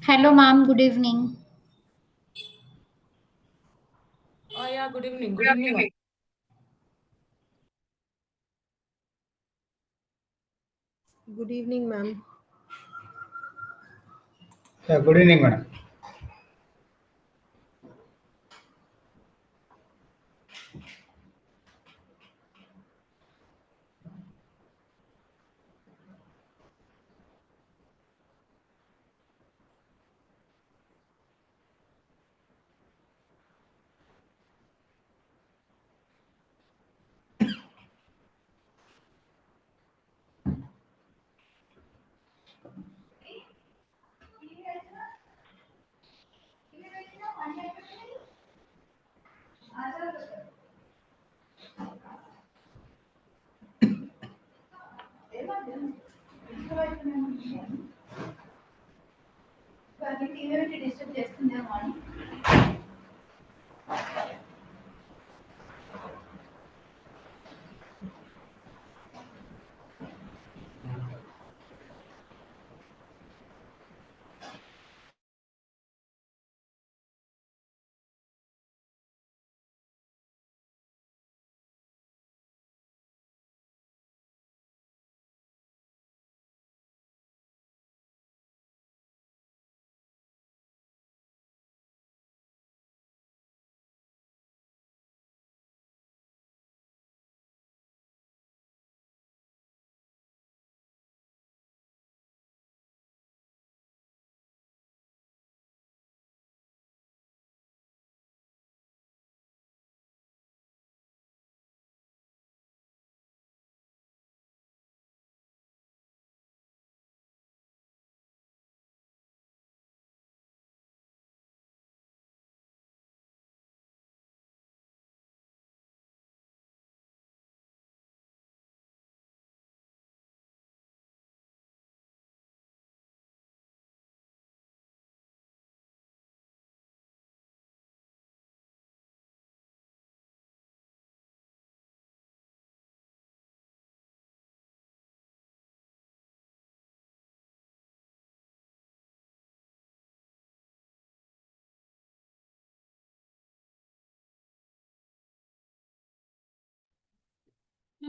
Hello, ma'am. Good evening. Oh yeah, good evening. Good evening all. Good evening, ma'am. Yeah, good evening, madam.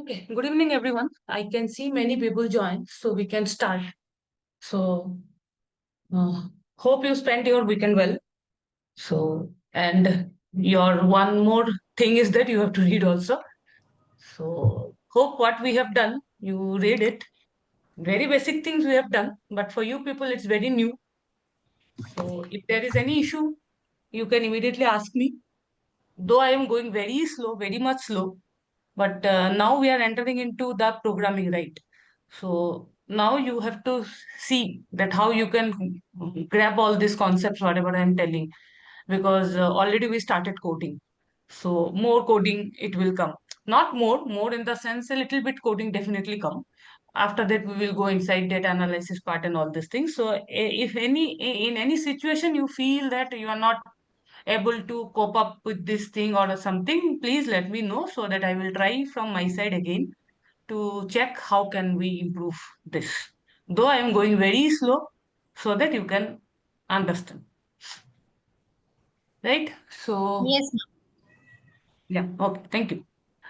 Okay, good evening everyone. I can see many people join, so we can start. So uh, hope you spent your weekend well. So and your one more thing is that you have to read also. So hope what we have done, you read it. Very basic things we have done, but for you people it's very new. So if there is any issue, you can immediately ask me. Though I am going very slow, very much slow, but now we are entering into the programming, right? So now you have to see that how you can grab all these concepts, whatever I'm telling, because already we started coding. So more coding, it will come. Not more in the sense a little bit coding definitely come. After that, we will go inside data analysis part and all these things. So if in any situation you feel that you are not able to cope up with this thing or something, please let me know so that I will try from my side again to check how can we improve this. Though I am going very slow so that you can understand. Right? So, Yes, ma'am. yeah, okay, thank you.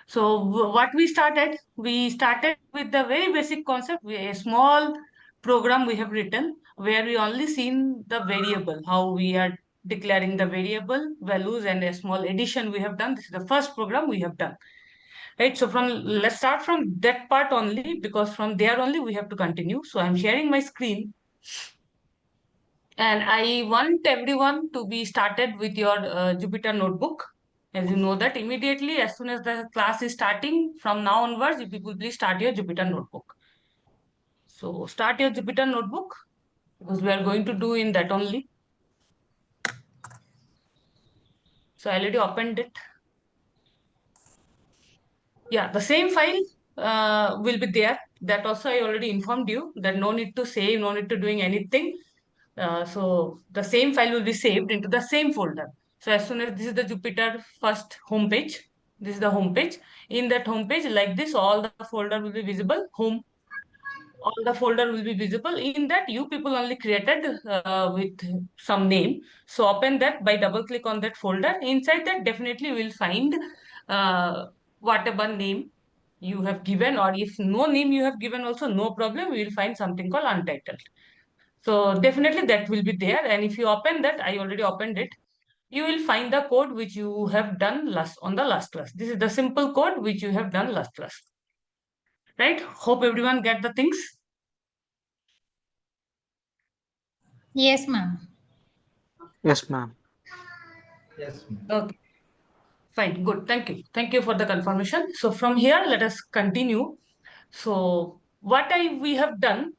So, what we started with the very basic concept, a small program we have written where we only seen the variable, how we are declaring the variable values and a small addition we have done. This is the first program we have done. Right. So let's start from that part only because from there only we have to continue. So I'm sharing my screen and I want everyone to be started with your Jupyter notebook. As you know that immediately as soon as the class is starting from now onwards, you people please start your Jupyter notebook. So start your Jupyter notebook because we are going to do in that only. So I already opened it. Yeah, the same file will be there. That also I already informed you that no need to save, no need to doing anything. So the same file will be saved into the same folder. So as soon as this is the Jupyter first homepage, this is the homepage. In that homepage, like this, all the folder will be visible. Home, all the folder will be visible. In that, you people only created with some name. So open that by double click on that folder. Inside that, definitely we'll find uh, whatever name you have given, or if no name you have given also, no problem. We will find something called untitled. So definitely that will be there. And if you open that, I already opened it, you will find the code which you have done last on the last class. This is the simple code which you have done last class. Right? Hope everyone get the things. Yes, ma'am. Yes, ma'am. Yes, ma'am. Okay, fine, good. Thank you. Thank you for the confirmation. So from here, let us continue. So what we have done,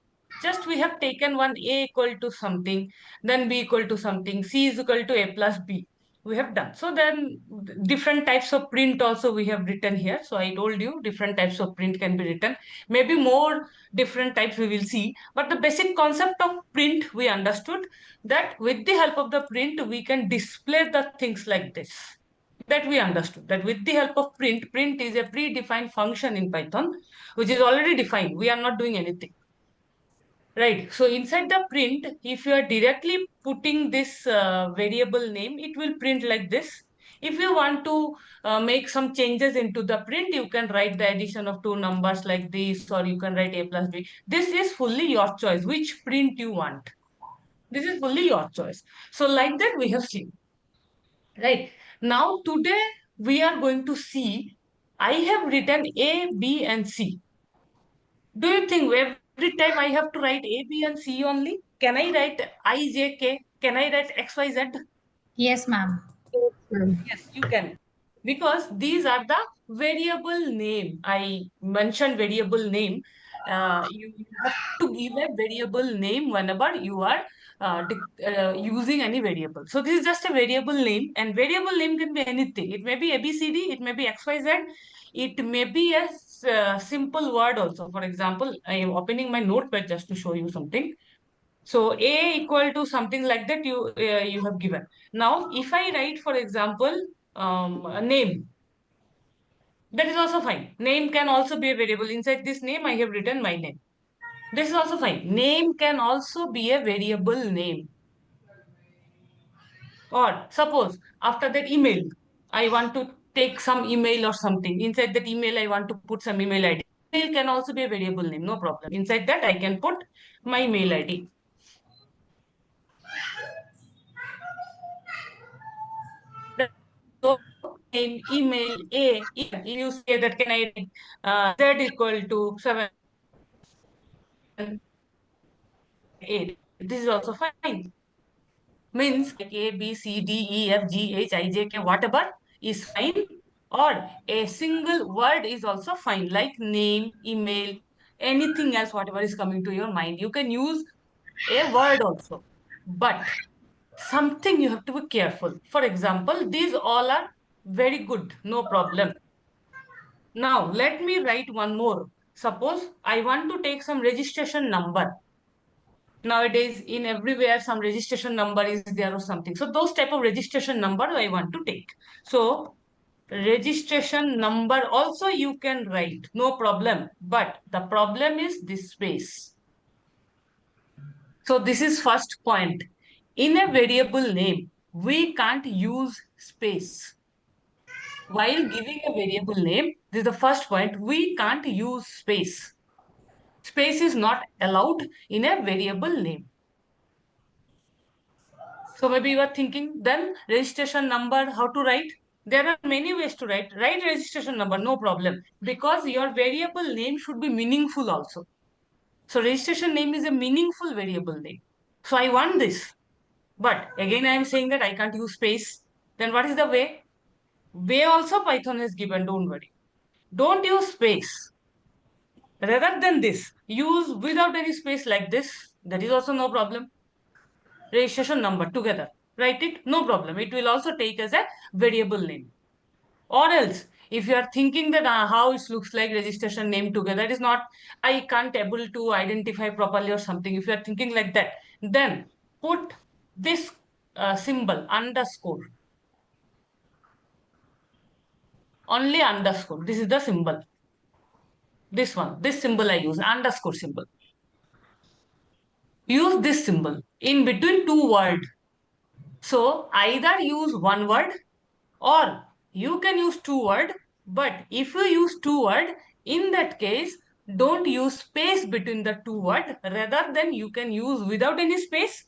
just we have taken one A equal to something, then B equal to something, C is equal to A plus B. We have done. So then different types of print also we have written here. So I told you different types of print can be written. Maybe more different types we will see. But the basic concept of print we understood, that with the help of the print we can display the things like this. That we understood, that with the help of print is a predefined function in Python, which is already defined. We are not doing anything. Right. So inside the print, if you are directly putting this variable name, it will print like this. If you want to make some changes into the print, you can write the addition of two numbers like this, or you can write A plus B. This is fully your choice, which print you want. This is fully your choice. So like that we have seen. Right. Now today we are going to see, I have written A, B and C. Do you think every time I have to write A, B and C only? Can I write I, J, K? Can I write X, Y, Z? Yes, ma'am. Ma'am. Yes, you can. Because these are the variable name. I mentioned variable name. You have to give a variable name whenever you are using any variable. So this is just a variable name, and variable name can be anything. It may be ABCD, it may be XYZ, it may be a simple word also. For example, I am opening my notepad just to show you something. So A equal to something like that you have given. Now, if I write, for example, a name, that is also fine. Name can also be a variable. Inside this name, I have written my name. This is also fine. Name can also be a variable name. Or suppose after that email, I want to take some email or something. Inside that email, I want to put some email ID. Email can also be a variable name, no problem. Inside that, I can put my mail ID. So name, email, A, you say that can I write Z equal to 7, 8. This is also fine. Means like A, B, C, D, E, F, G, H, I, J, K, whatever is fine. Or a single word is also fine, like name, email, anything else, whatever is coming to your mind. You can use a word also. But something you have to be careful. For example, these all are very good, no problem. Now, let me write one more. Suppose I want to take some registration number. Nowadays, in everywhere, some registration number is there or something. So those type of registration number I want to take. So registration number also you can write, no problem. But the problem is this space. So this is first point. In a variable name, we can't use space. While giving a variable name, this is the first point, we can't use space. Space is not allowed in a variable name. So maybe you are thinking, then registration number, how to write? There are many ways to write. Write registration number, no problem. Because your variable name should be meaningful also. So registration name is a meaningful variable name. So I want this. But again, I am saying that I can't use space. Then what is the way? Way also Python has given, don't worry. Don't use space. Rather than this, use without any space like this. That is also no problem. Registration number together. Write it, no problem. It will also take as a variable name. Or else, if you are thinking that how it looks like registration name together, it is not, I can't able to identify properly or something. If you are thinking like that, then put this symbol, underscore. Only underscore. This is the symbol. This one, this symbol I use, underscore symbol. use this symbol in between two words. So either use one word or you can use two words. But if you use two words, in that case, don't use space between the two words. Rather than you can use without any space,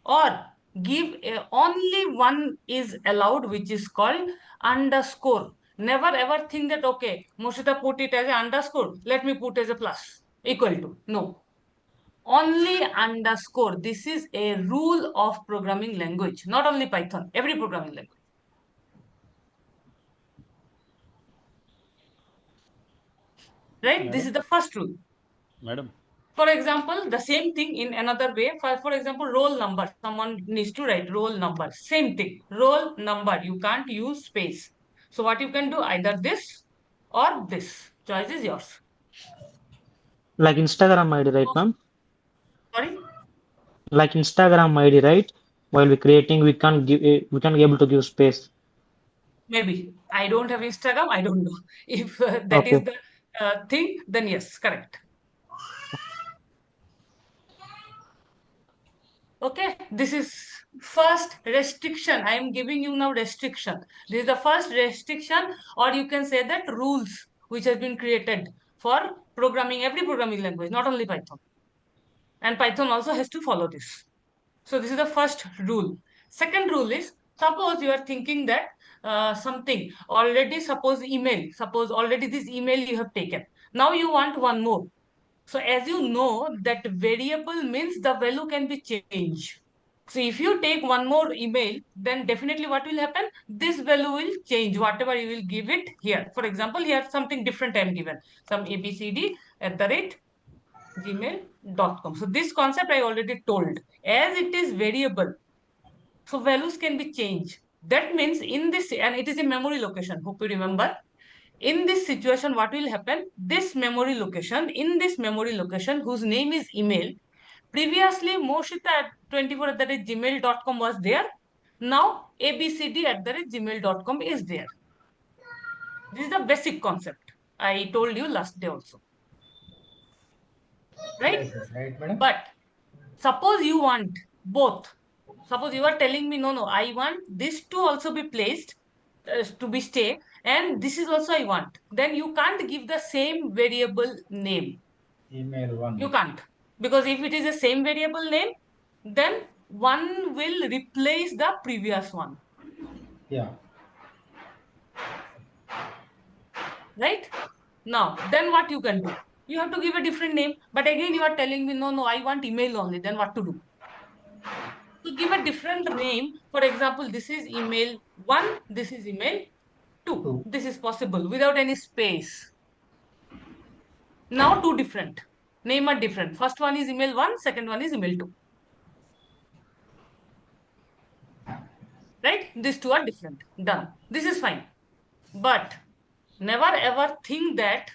or give only one is allowed, which is called underscore. Never ever think that, okay, Moshita put it as an underscore, let me put as a plus, equal to. No, only underscore. This is a rule of programming language, not only Python, every programming language. Right? Madam? This is the first rule. Madam. For example, the same thing in another way. For example, roll number. Someone needs to write roll number. Same thing. Roll number. You can't use space. So what you can do, either this or this. Choice is yours. Like Instagram ID, right, ma'am? Sorry? Like Instagram ID, right? While we're creating, we can't be able to give space. Maybe. I don't have Instagram. I don't know. If that is Okay. the thing, then yes, correct. Okay, this is first restriction. I am giving you now restriction. This is the first restriction, or you can say that rules which has been created for programming, every programming language, not only Python. And Python also has to follow this. So this is the first rule. Second rule is, suppose you are thinking that something already, suppose email, suppose already this email you have taken. Now you want one more. So as you know that variable means the value can be changed. So if you take one more email, then definitely what will happen? This value will change, whatever you will give it here. For example, here something different I am given. Some abcd@gmail.com. So this concept I already told. As it is variable, so values can be changed. That means in this, and it is a memory location. Hope you remember. In this situation, what will happen? This memory location, in this memory location, whose name is email, previously Moshita at 24@gmail.com was there. Now abcd@gmail.com is there. This is the basic concept. I told you last day also. Right? Yes, yes, right, madam. But suppose you want both. Suppose you are telling me, no, I want this to also be placed, to be stay, and this is also I want. Then you can't give the same variable name. Email one. You can't. Because if it is the same variable name, then one will replace the previous one. Yeah. Right? Now, then what you can do? You have to give a different name. But again, you are telling me, no, I want email only. Then what to do? To give a different name. For example, this is email 1, this is email 2. Two. This is possible without any space. Now two different. Name are different. First one is email 1, second one is email 2. Right? These two are different. Done. This is fine. But never ever think that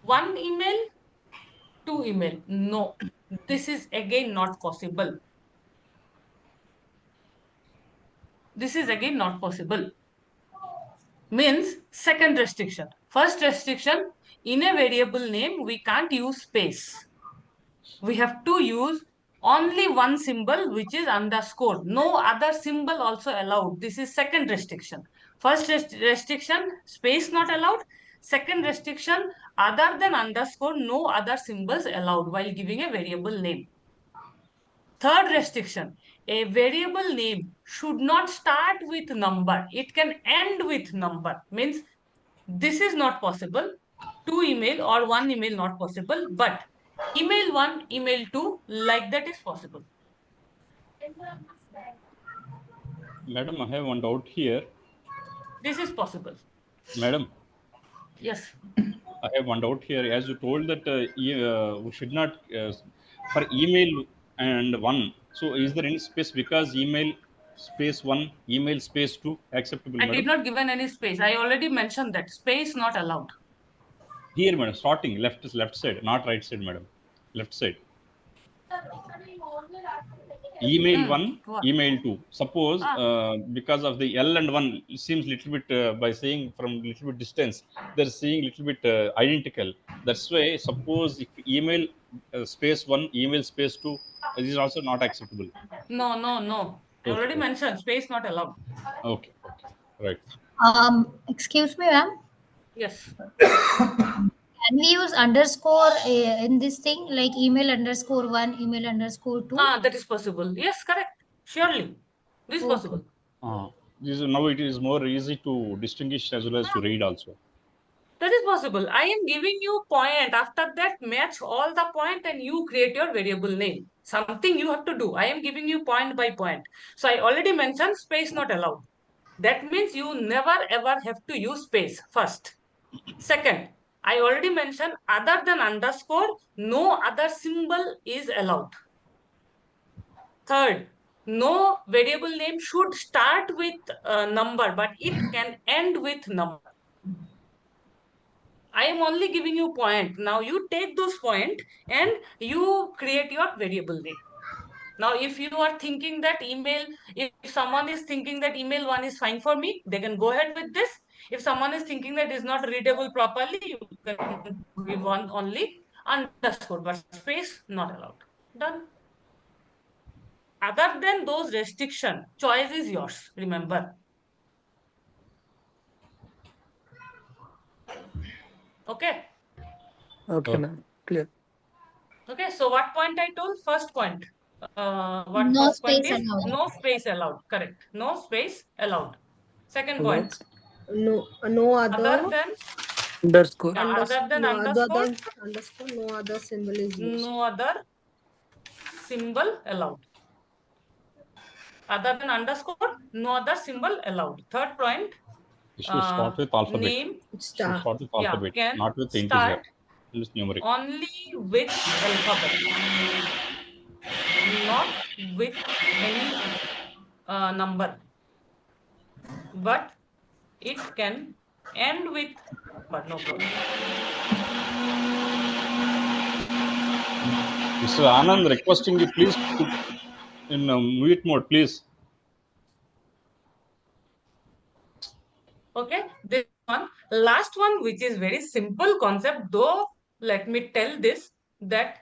one email, two email. No. This is again not possible. This is again not possible. Means second restriction. First restriction, in a variable name, we can't use space. We have to use only one symbol, which is underscore. No other symbol also allowed. This is second restriction. First restriction, space not allowed. Second restriction, other than underscore, no other symbols allowed while giving a variable name. Third restriction, a variable name should not start with number. It can end with number. Means this is not possible. Two email or one email not possible, but email 1, email 2, like that is possible. Madam, I have one doubt here. This is possible. Madam, Yes. I have one doubt here. As you told that we should not for email and one. So, is there any space because email space one, email space two acceptable, I did madam? not given any space. I already mentioned that space not allowed. Here, madam, starting left side, not right side, madam. Left side. email 1, What? email 2. Suppose because of the L and 1 it seems little bit by saying from little bit distance they're seeing little bit identical. That's why suppose if email space 1, email space 2, this is also not acceptable. No. I already Okay, mentioned space not allowed. okay, right. Excuse me, ma'am. Yes. Can we use underscore in this thing, like email underscore one, email underscore two? That is possible. Yes, correct. Surely. This is Okay. possible. This is, now it is more easy to distinguish as well as to read also. That is possible. I am giving you point. After that, match all the point and you create your variable name. Something you have to do. I am giving you point by point. So I already mentioned space not allowed. That means you never ever have to use space first. Second, I already mentioned other than underscore, no other symbol is allowed. Third, no variable name should start with a number, but it can end with number. I am only giving you point. Now you take those point and you create your variable name. Now, if you are thinking that email, if someone is thinking that email 1 is fine for me, they can go ahead with this. If someone is thinking that is not readable properly, you can give one only underscore, but space not allowed. Done. Other than those restriction, choice is yours. Remember. Okay. Okay, Okay. ma'am. Clear. Okay. So what point I told? First point. What No first point space is? allowed. No space allowed. Correct. No space allowed. Second point. Next, No other Other than underscore. other than no other underscore, than underscore, no other symbol is used. no other symbol allowed. Other than underscore, no other symbol allowed. Third point, It should start with alphabet. name, It's Should star. start with yeah, alphabet, can not with integer. start It's numeric. only with alphabet, not with any number, but it can end with number, no problem. Mr. Anand, requesting you please put in mute mode, please. Okay, this one, last one, which is very simple concept, though, let me tell this, that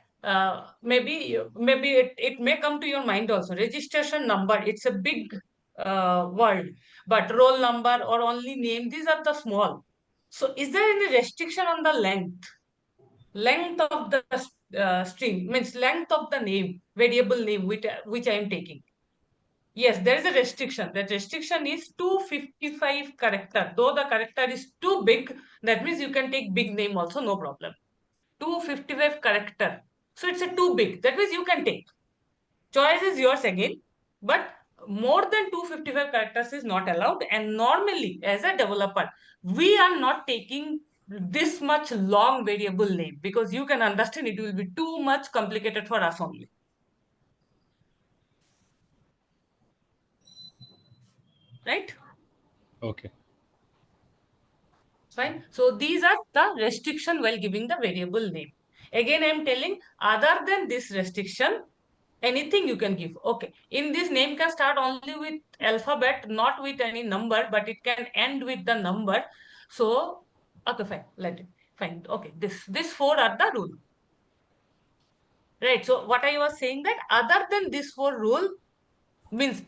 maybe it may come to your mind also. Registration number, it's a big word, but roll number or only name, these are the small. So is there any restriction on the length of the string, means length of the name, variable name, which I am taking? Yes, there is a restriction. That restriction is 255 character. Though the character is too big, that means you can take big name also, no problem. 255 character. So it's a too big. That means you can take. Choice is yours again. But more than 255 characters is not allowed. And normally, as a developer, we are not taking this much long variable name because you can understand it will be too much complicated for us only. Right? Okay. Fine. So these are the restriction while giving the variable name. Again, I am telling other than this restriction, anything you can give. Okay. In this name can start only with alphabet, not with any number, but it can end with the number. So, okay, fine. Let it. Fine. Okay. This four are the rule. Right. So what I was saying that other than this four rule, means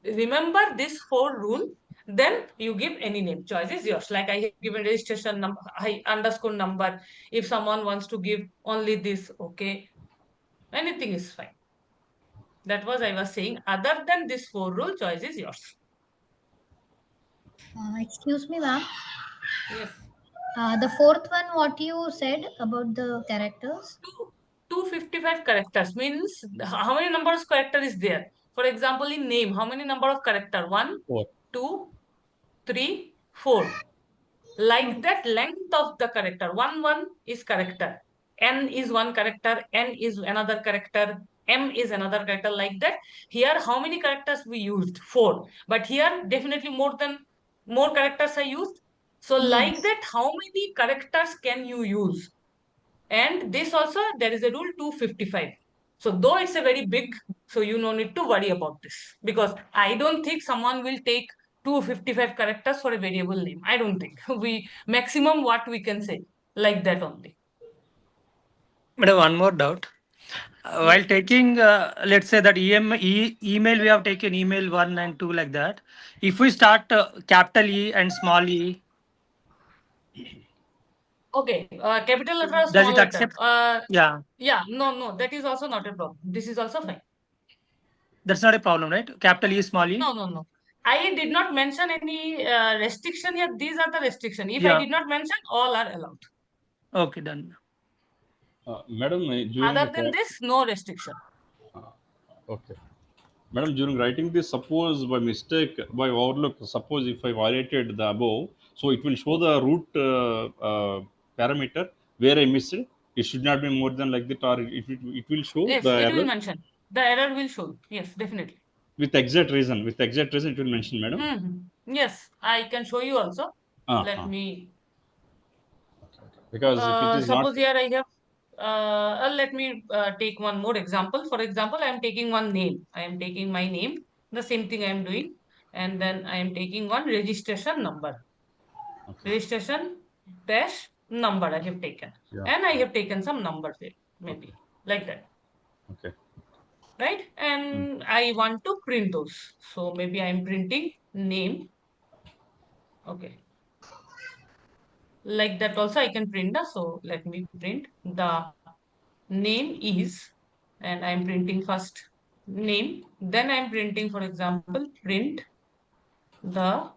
remember this four rule, then you give any name. Choice is yours. Like I have given registration number, I underscore number. If someone wants to give only this, okay, anything is fine. That was I was saying. Other than this four rule, choice is yours. Excuse me, ma'am. Yes. The fourth one, what you said about the characters? 255 characters means how many numbers of character is there? For example, in name, how many number of character? 1, 4. 2, 3, 4. Like that, length of the character. 1 is character. N is one character. N is another character. M is another character. Like that. Here, how many characters we used? 4. But here, definitely more characters are used. So, like Yes. that, how many characters can you use? And this also, there is a rule 255. So though it's a very big, so you no need to worry about this, because I don't think someone will take 255 characters for a variable name. I don't think. We maximum what we can say, like that only. But one more doubt. Yeah. While taking, let's say that email, we have taken email 1 and 2 like that. If we start capital E and small e, Okay, capital letter or does small it letter? accept? Yeah, Yeah, no, that is also not a problem. This is also fine. that's not a problem, right? Capital E, small e. No. I did not mention any restriction here. These are the restriction. If I Yeah. did not mention, all are allowed. Okay, done. Madam, during Other than this, no restriction. okay. Madam, during writing this, suppose by mistake, by overlook, suppose if I violated the above, so it will show the root parameter where I missed it. It should not be more than like that, or it will show the Yes, it will error mention. The error will show. Yes, definitely. with exact reason. With exact reason, it will mention, madam. Yes, I can show you also. Let Uh-huh. me. Because if it is not, Suppose here I have. Let me take one more example. For example, I am taking one name. I am taking my name. The same thing I am doing, and then I am taking one registration number. okay, Registration dash number I have taken, yeah, and I have taken some numbers there, okay, maybe like that, okay, right? mm, And I want to print those, so maybe I'm printing name. Okay, like that also I can print the. So let me print the name is, and I'm printing first name, then I'm printing, for example, print the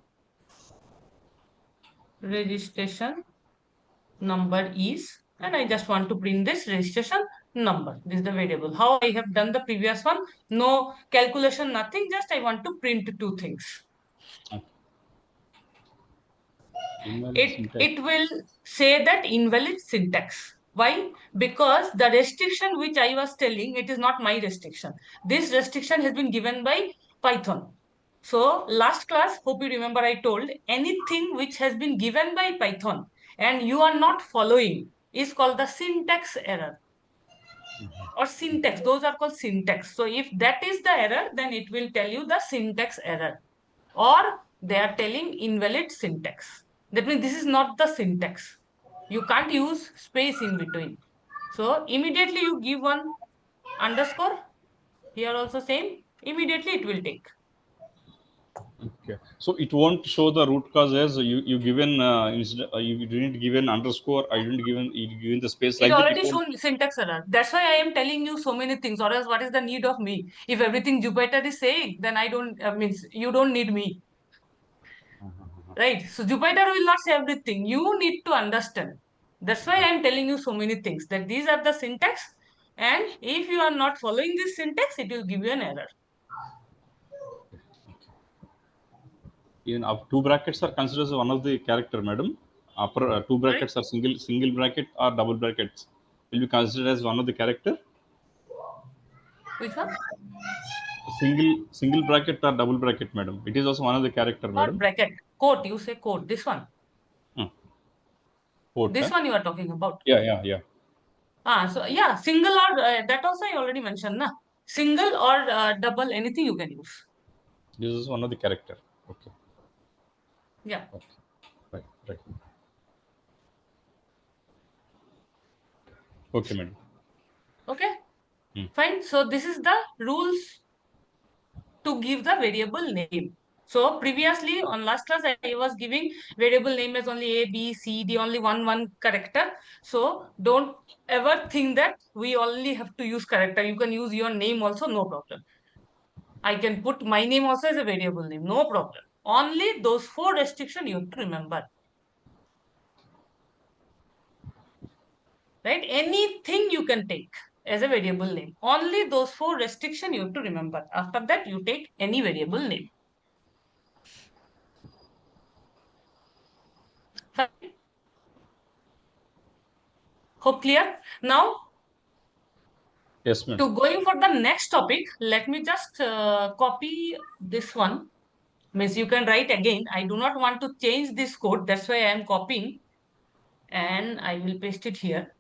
registration number is, and I just want to print this registration number. This is the variable. How I have done the previous one, no calculation, nothing, just I want to print two things. okay. Email syntax. It will say that invalid syntax. Why? Because the restriction which I was telling, it is not my restriction. This restriction has been given by Python. So last class, hope you remember, I told anything which has been given by Python and you are not following is called the syntax error or syntax. Those are called syntax. So if that is the error, then it will tell you the syntax error, or they are telling invalid syntax. That means this is not the syntax. You can't use space in between. So immediately you give one underscore, here also same, immediately it will take. Okay. So it won't show the root cause as you given instead you didn't given underscore. I didn't given you given the space It like that. It already won't. shown syntax error. That's why I am telling you so many things. Or else, what is the need of me? If everything Jupyter is saying, then I don't means you don't need me, right? So Jupyter will not say everything. You need to understand. That's why I am telling you so many things. That these are the syntax, and if you are not following this syntax, it will give you an error. Even up two brackets are considered as one of the character, madam. Upper two Sorry, brackets are single bracket or double brackets will be considered as one of the character. which one? Single bracket or double bracket, madam. It is also one of the character, Not madam. bracket. Quote. You say quote. This one. Hmm. Quote. This one you are talking about. Yeah. So yeah, single or that also I already mentioned, na. Single or double, anything you can use. This is one of the character. Okay. Yeah. Okay. Right. Okay, madam. Okay. Hmm. Fine. So this is the rules to give the variable name. So previously on last class, I was giving variable name as only A, B, C, D, only one character. So don't ever think that we only have to use character. You can use your name also, no problem. I can put my name also as a variable name, no problem. Only those four restrictions you have to remember. Right? Anything you can take as a variable name. Only those four restrictions you have to remember. After that, you take any variable name. Fine. Hope clear? Now, Yes, madam. to going for the next topic, let me just copy this one. Means you can write again. I do not want to change this code. That's why I am copying and I will paste it here.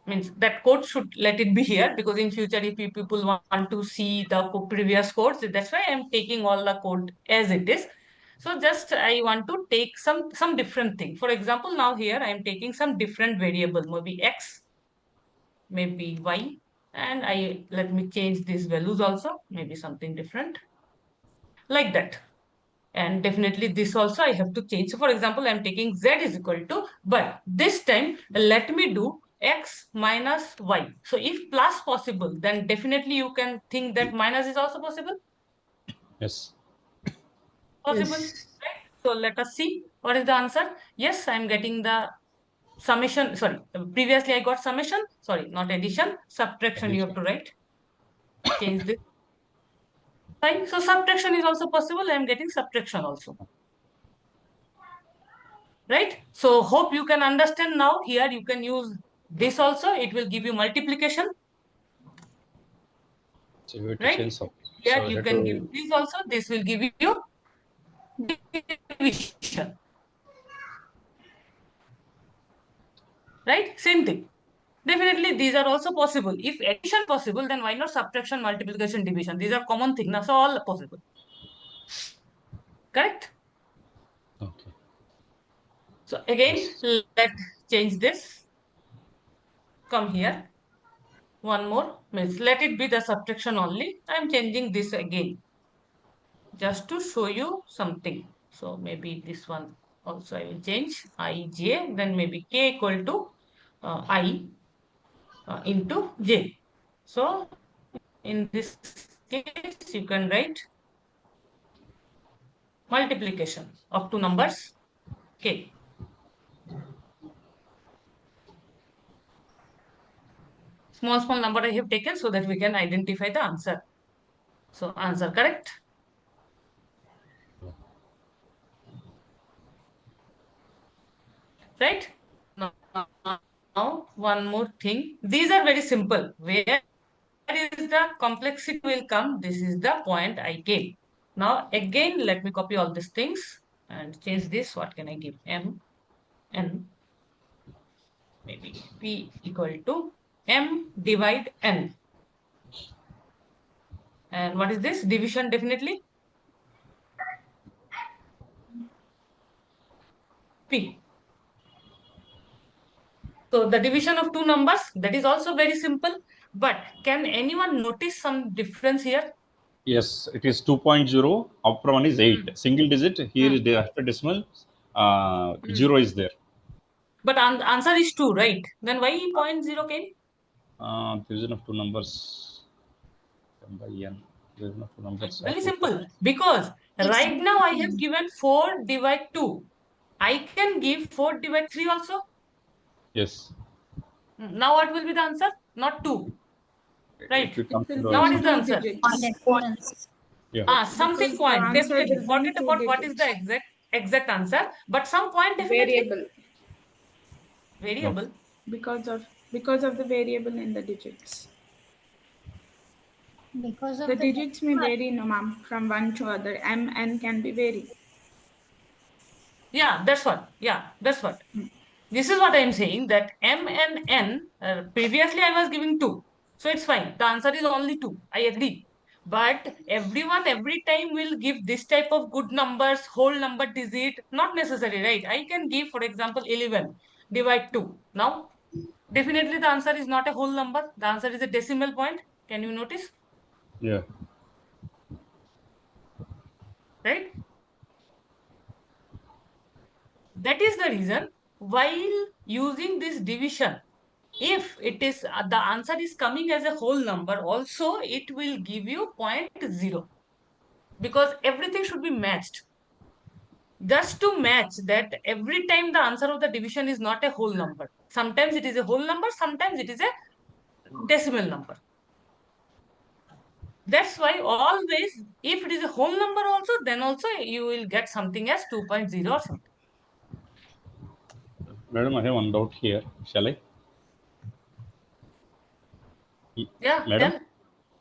Means that code should let it be here, because in future if people want to see the previous codes, that's why I'm taking all the code as it is. So just I want to take some different thing. For example, now here I'm taking some different variable, maybe x, maybe y, and I let me change these values also, maybe something different like that. And definitely this also I have to change. So for example, I'm taking z is equal to, but this time let me do x minus y. So if plus possible, then definitely you can think that minus is also possible. Yes. Possible, Yes. right? So let us see what is the answer. Yes, I'm getting the summation. Sorry, previously I got summation. Sorry, not addition, subtraction. You have to write. Change this. Fine. So subtraction is also possible. I'm getting subtraction also. Right? So hope you can understand now. Here you can use this also. It will give you multiplication. So we have to Right? change some. Here So we you have can give to. this also. This will give you division. Right? Same thing. Definitely these are also possible. If addition possible, then why not subtraction, multiplication, division? These are common things. Now, so all possible. Correct? Okay. So again, Yes. let's change this. Come here. One more. Means let it be the subtraction only. I'm changing this again, just to show you something. So maybe this one also I will change ij, then maybe k equal to I into j. So in this case, you can write multiplication of two numbers k. Small number I have taken so that we can identify the answer. So answer correct. Right? Now, now one more thing. These are very simple. Where is the complexity will come? This is the point I gave. Now again, let me copy all these things and change this. What can I give? M, N, maybe P equal to M divide N. And what is this? Division definitely. P. So the division of two numbers, that is also very simple. But can anyone notice some difference here? Yes, it is 2.0. Upper one is 8. Hmm. Single digit. Here is Hmm. the after decimal. Hmm. 0 is there. But answer is 2, right? Then why 0.0 came? Division of two numbers. M by n. Division of two numbers are Very 2. simple. Because It's right now I have given 4 divide 2. I can give 4 divide 3 also. Yes. Now what will be the answer? Not 2. It Right. will come It will to Now be what answer. is the in two answer? on digits decimals. Yeah. Something because the point. answer Definitely. will be in Forget two about what is the digits. exact answer. But some point definitely. Variable Okay. Variable. because of the variable in the digits. Because The of the digits may decimal. vary, no ma'am, from one to other. M n can be vary. Yeah, that's what. Yeah, that's what. This is what I am saying, that M and N, previously I was giving 2. So it's fine. The answer is only 2. I agree. But everyone every time will give this type of good numbers, whole number digit. Not necessary, right? I can give, for example, 11 divide 2. Now, definitely the answer is not a whole number. The answer is a decimal point. Can you notice? Yeah. Right? That is the reason while using this division, if it is the answer is coming as a whole number, also it will give you 0.0, because everything should be matched. Just to match that, every time the answer of the division is not a whole number. Sometimes it is a whole number, sometimes it is a decimal number. That's why always, if it is a whole number also, then also you will get something as 2.0 or something. Madam, I have one doubt here. Shall I? Yeah, Madam?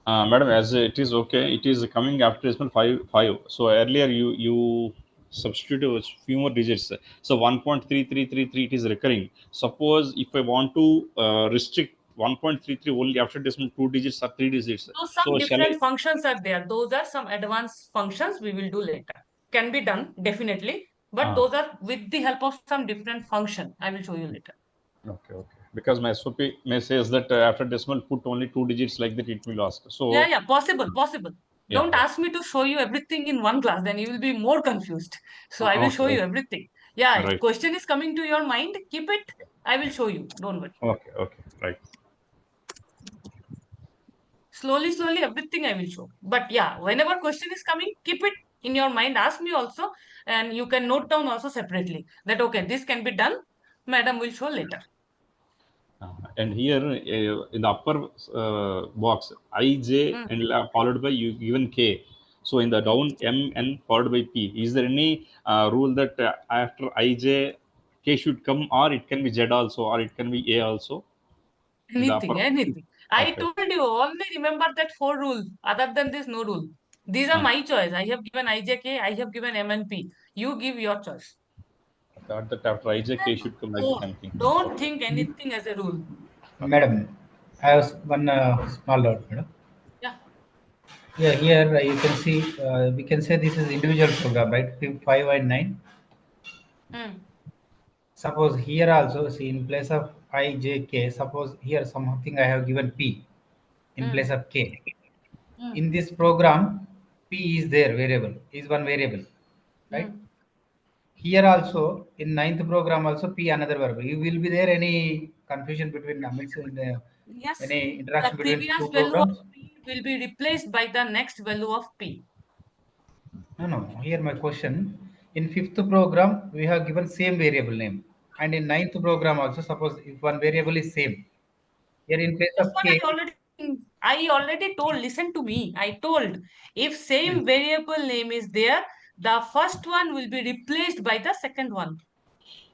tell. Madam, as it is okay, it is coming after decimal 5. So earlier you substitute a few more digits. So 1.3333 it is recurring. Suppose if I want to restrict 1.33 only after decimal, 2 digits or 3 digits, So some so shall I? different functions are there. Those are some advanced functions we will do later. Can be done definitely, but Ah, those are with the help of some different function. I will show you later. okay, okay. Because my SOP may says that after decimal put only 2 digits, like that it will ask. Yeah, So yeah, possible, possible. yeah, Don't ask me to show you everything in one class, then you will be more confused. So I will okay, show you okay. everything. Yeah, if Right. question is coming to your mind, keep it. I will show you. Don't worry. Okay, okay, right. Slowly, slowly, everything I will show. But yeah, whenever question is coming, keep it in your mind. Ask me also, and you can note down also separately that okay, this can be done. Madam will show later. And here in the upper box, I, J, Hmm. and followed by you given K. So in the down, M, N followed by P. Is there any rule that after I, J, K should come, or it can be Z also, or it can be A also in the upper? Anything, anything. I Okay. told you, only remember that four rules. Other than this, no rule. These are Uh, my choice. I have given IJK, I have given MNP. You give your choice. I thought that after I, J, K should come, like that So I'm thinking. don't Okay. think anything as a rule. Okay. Madam, I have one small doubt, madam. Yeah. Yeah, here you can see, we can say this is individual program, right? 5 and 9. Hmm. Suppose here also, see, in place of I, J, K, suppose here something I have given P in Hmm. place of K. Hmm. In this program, P is there, variable, is one variable, right? Hmm. Here also, in ninth program also, P another variable. You will be there any confusion between, means in Yes. any The interaction between previous two value of programs? P will be replaced by the next value of P. No, no. Here my question. In fifth program, we have given same variable name. And in ninth program also, suppose if one variable is same. Here in place This of one K, I already told. Listen to me. I told if hmm, same variable name is there, the first one will be replaced by the second one.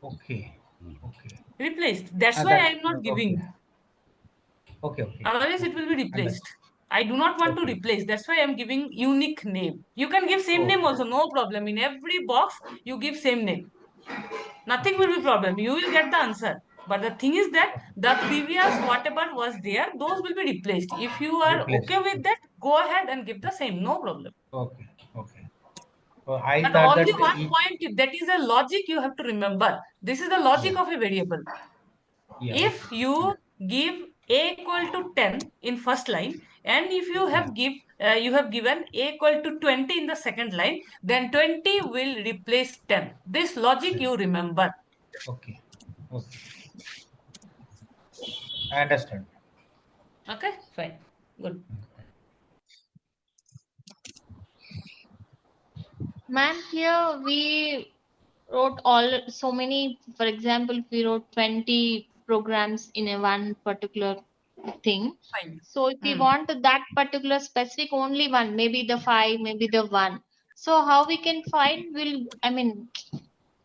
okay, okay. Replaced. That's why I That, am not okay, giving. okay, okay, Otherwise, it okay. will be replaced. Understood. I do not want to Okay, replace. That's why I am giving unique name. You can give same name okay, also, no problem. In every box, you give same name. Nothing will okay. be problem. You will get the answer. But the thing is that the previous whatever was there, those will be replaced. If you are Replace. okay with that, go ahead and give the same. No problem. Okay, okay. So I But thought only that one point, that is a logic you have to remember. This is the logic yeah, of a variable. yeah, okay. If you give a equal to 10 in first line, and if you Yeah, have given a equal to 20 in the second line, then 20 will replace 10. This logic yeah. you remember. Okay, okay. I understand. Okay, fine. Good. Ma'am, here we wrote all so many, for example, we wrote 20 programs in a one particular thing. Fine. So if we Hmm. want that particular specific only one, maybe the five, maybe the one. So how we can find will, I mean,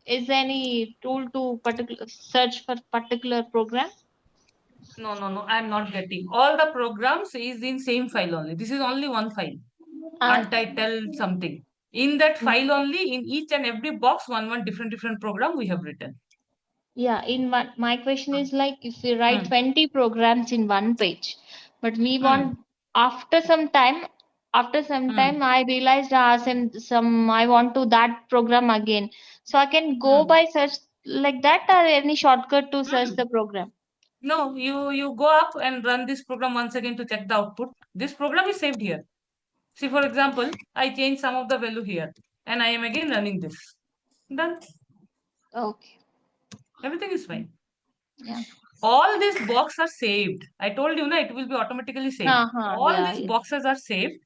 is there any tool to particular search for particular program? No, no, no. I'm not getting. All the programs is in same file only. This is only one file. Uh, Untitled something. In that file only, in each and every box, one different program we have written. yeah, in one, my question is like if we write Hmm. 20 programs in one page, but we Hmm. want after some time, after some Hmm. time, I realized some I want to that program again. So I can go Hmm. by search like that or any shortcut to search Hmm. the program. No, you go up and run this program once again to check the output. This program is saved here. See, for example, I change some of the value here, and I am again running this. Done. Okay. Everything is fine. Yeah. All these boxes are saved. I told you, na, it will be automatically saved. Uh-huh. All Yeah. these Yeah. boxes are saved,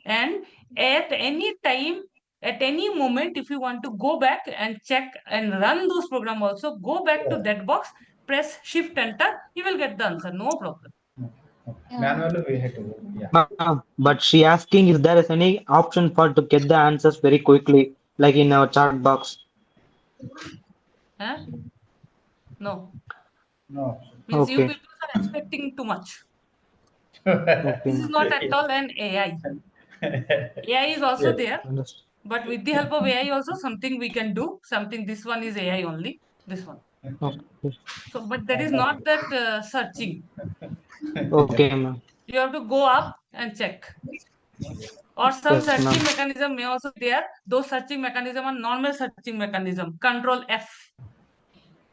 and at any time, at any moment, if you want to go back and check and run those program also, go back to Yeah. that box, press shift enter, you will get the answer. No problem. Okay, okay. Yeah. Manually we had to work. Yeah. But she asking if there is any option for to get the answers very quickly, like in our chat box. Huh? No. No. Means you Okay, people are expecting too much. okay, This is ma'am. not at all an AI. AI is also Yes. there. Understood. But with the help of AI also something we can do. Something, this one is AI only. This one. Okay. So, but that is not that searching. Okay, ma'am. You have to go up and check. Or some Yes, ma'am. searching mechanism may also be there. Those searching mechanism are normal searching mechanism. Control F.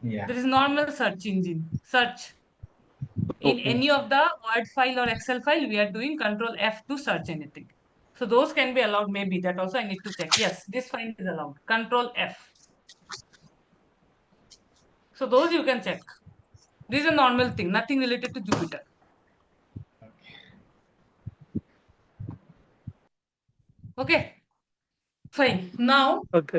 Yeah. There is normal search engine. Search. In Okay. any of the Word file or Excel file, we are doing Control F to search anything. So those can be allowed, maybe. That also I need to check. Yes, this file is allowed. Control F. So those you can check. This is a normal thing, nothing related to Jupyter. Okay, fine. Now, Okay.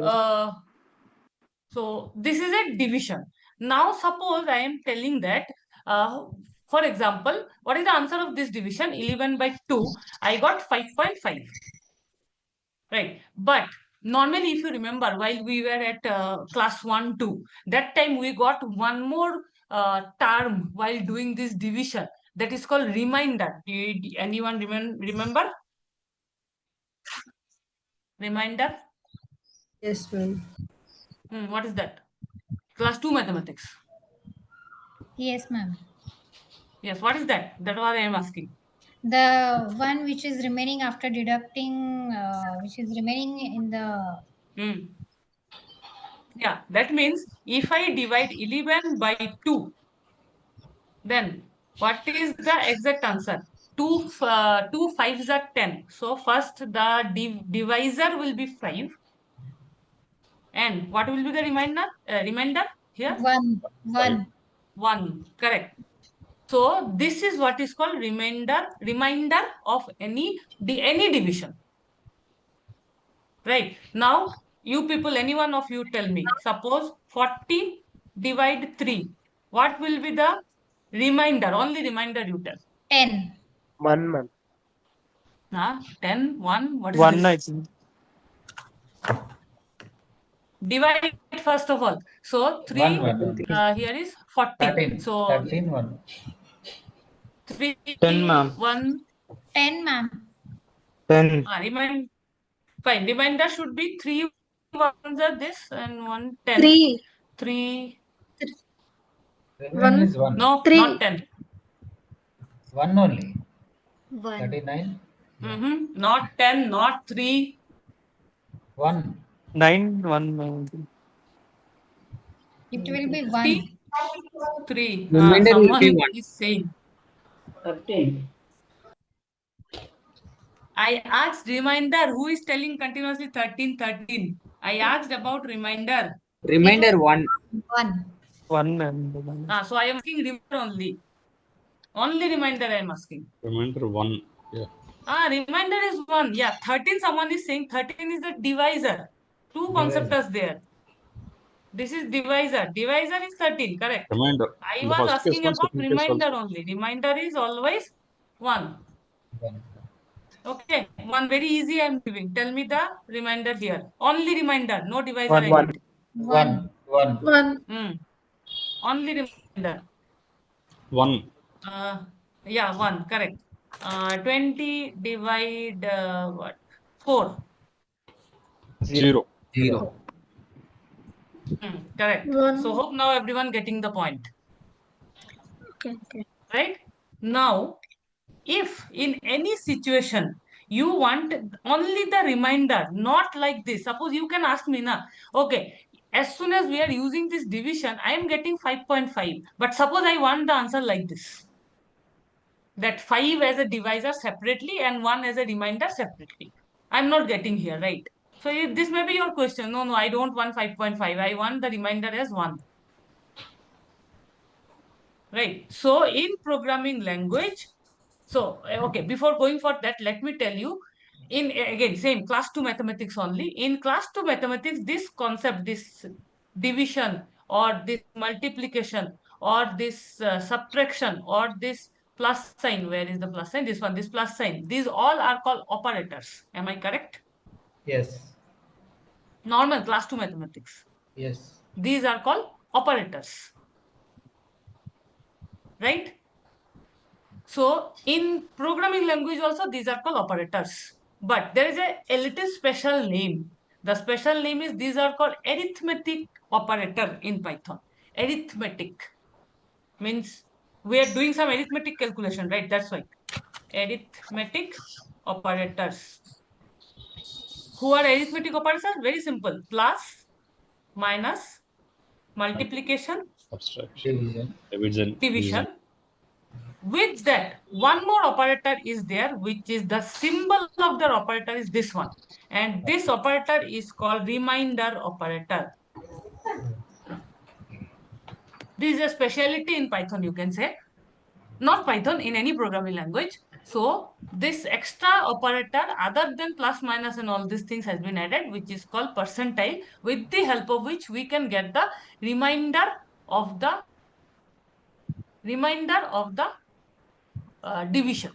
so this is a division. Now, suppose I am telling that, for example, what is the answer of this division? 11 by 2, I got 5.5. Right. But normally, if you remember, while we were at class 1, 2, that time we got one more term while doing this division, that is called reminder. Did anyone remember? Reminder? Yes, ma'am. What is that? Class 2 mathematics. Yes, ma'am. Yes, what is that? That's what I am asking. The one which is remaining after deducting, which is remaining in the Hmm. Yeah, that means if I divide 11 by 2, then what is the exact answer? 2 5s are 10. So first the divisor will be 5. And what will be the remainder here? one, 5. one. 1. Correct. So this is what is called reminder of any division. Right. Now, you people, any one of you tell me, suppose 40 divide 3. What will be the remainder? Only remainder you tell. 10. 1, ma'am. 10, 1, what is One, I this? think. Divide first of all. So 1, 3 1 only. here is 40. 13. So 13, 1. 10, 3, ma'am. 1, 10, ma'am. 10. remind. Fine. Remainder should be 3 ones are this and 1 10. 3. 3. Remainder 1. is 1. No, 3. not 10. 1 only. 1. 39. Yeah. Not 10, not 3. 1. 9, 1, I think. It will be 3. 1. 3. Remainder will be Someone 1. is saying. 13. I asked reminder. Who is telling continuously 13, 13? I asked about reminder. It was Remainder 1. 1. 1, ma'am. So I am asking reminder only. Only reminder I am asking. Reminder 1. Yeah. Reminder is 1. Yeah, 13 someone is saying 13 is the divisor. Two Divisor. conceptors there. This is divisor. Divisor is 13, correct. Reminder. I In the was first case asking 1, about second case reminder also. only. Reminder is always 1. 1. Okay, one very easy I am giving. Tell me the reminder here. Only reminder, no divisor 1, I 1. need. 1. 1. 1. 1. Only reminder. 1. Uh, yeah, 1, correct. 20 divide what? 4. 0. 0. 0. Correct. So 1. hope now everyone getting the point. Okay, okay. Right? Now, if in any situation you want only the reminder, not like this. Suppose you can ask me now, okay, as soon as we are using this division, I am getting 5.5. But suppose I want the answer like this. That 5 as a divisor separately and 1 as a reminder separately. I'm not getting here, right? So this may be your question. No, I don't want 5.5. I want the reminder as 1. Right. So in programming language, so okay, before going for that, let me tell you, in again, same class 2 mathematics only. In class 2 mathematics, this concept, this division or this multiplication or this subtraction or this plus sign, where is the plus sign? This one, this plus sign. These all are called operators. Am I correct? Yes. Normal class 2 mathematics. Yes. These are called operators. Right? So in programming language also these are called operators. But there is a little special name. The special name is, these are called arithmetic operator in Python. Arithmetic means we are doing some arithmetic calculation, right? That's why. Arithmetic operators. Who are arithmetic operators? Very simple. Plus, minus, multiplication, Abstraction. Division. division. With that, one more operator is there, which is the symbol of the operator is this one. And this operator is called reminder operator. This is a specialty in Python, you can say. Not Python, in any programming language. So this extra operator, other than plus, minus, and all these things has been added, which is called percentile, with the help of which we can get the remainder of the division.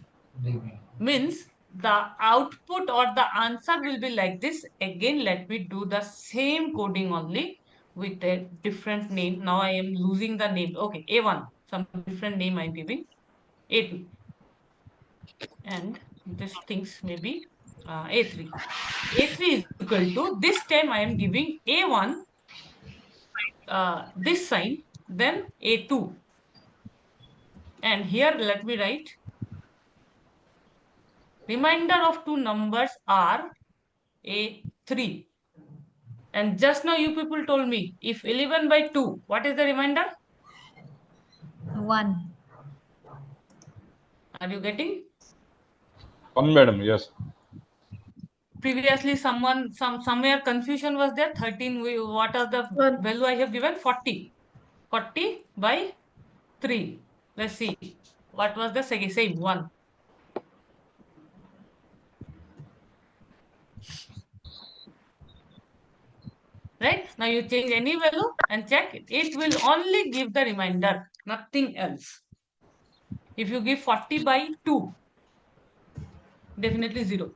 Means the output or the answer will be like this. Again, let me do the same coding only with a different name. Now I am losing the name. Okay, A1, some different name I'm giving. A2. And this things may be A3. A3 is equal to, this time I am giving A1, this sign, then A2. And here let me write, remainder of two numbers are A3. And just now you people told me, if 11 by 2, what is the remainder? 1. Are you getting? One, madam. Yes. Previously somewhere confusion was there. 13, what are the One. value I have given? 40. 40 by 3. Let's see. What was the second? Same 1. Right? Now you change any value and check it. It will only give the remainder, nothing else. If you give 40 by 2, definitely 0.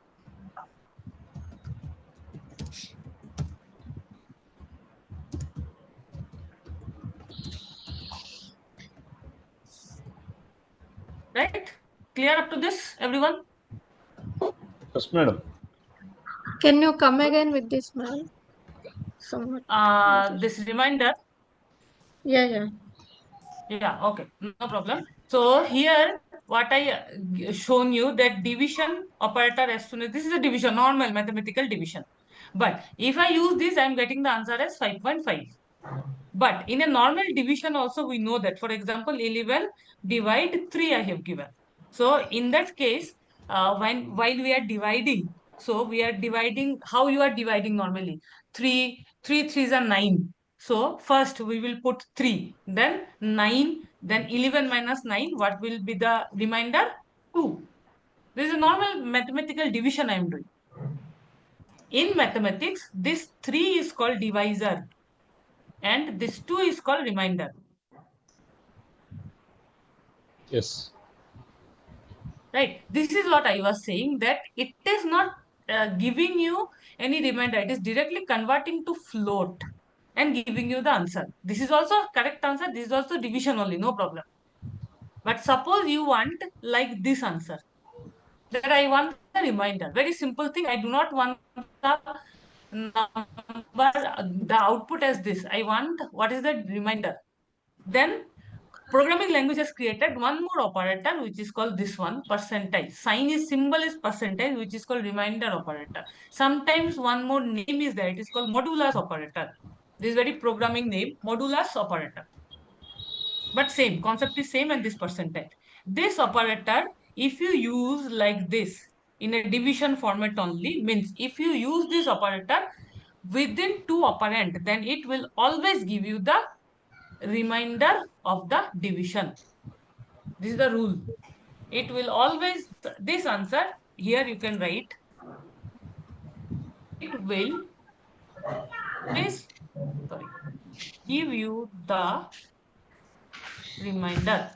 Right? Clear up to this, everyone? Yes, madam. Can you come again with this, ma'am? Somewhat. This reminder. Yeah. Yeah, okay, no problem. So here, what I shown you, that division operator, as soon as this is a division, normal mathematical division. But if I use this, I'm getting the answer as 5.5. But in a normal division also, we know that, for example, 11 divide 3 I have given. So in that case, while we are dividing, so we are dividing, how you are dividing normally? 3 threes are 9. So first we will put 3, then 9, then 11 minus 9. What will be the remainder? 2. This is a normal mathematical division I am doing. In mathematics, this 3 is called divisor and this 2 is called remainder. Yes. Right? This is what I was saying, that it is not giving you any remainder. It is directly converting to float and giving you the answer. This is also correct answer. This is also division only, no problem. But suppose you want like this answer, that I want the remainder. Very simple thing. I do not want the number, the output as this. I want what is the remainder. Then programming language has created one more operator, which is called this one, percentage. Sign is symbol is percentage, which is called remainder operator. Sometimes one more name is there. It is called modulus operator. This is very programming name, modulus operator. But same concept is same, and this percentage. This operator, if you use like this in a division format only, means if you use this operator within two operand, then it will always give you the remainder of the division. This is the rule. It will always, this answer, here you can write, it will always, sorry, give you the remainder.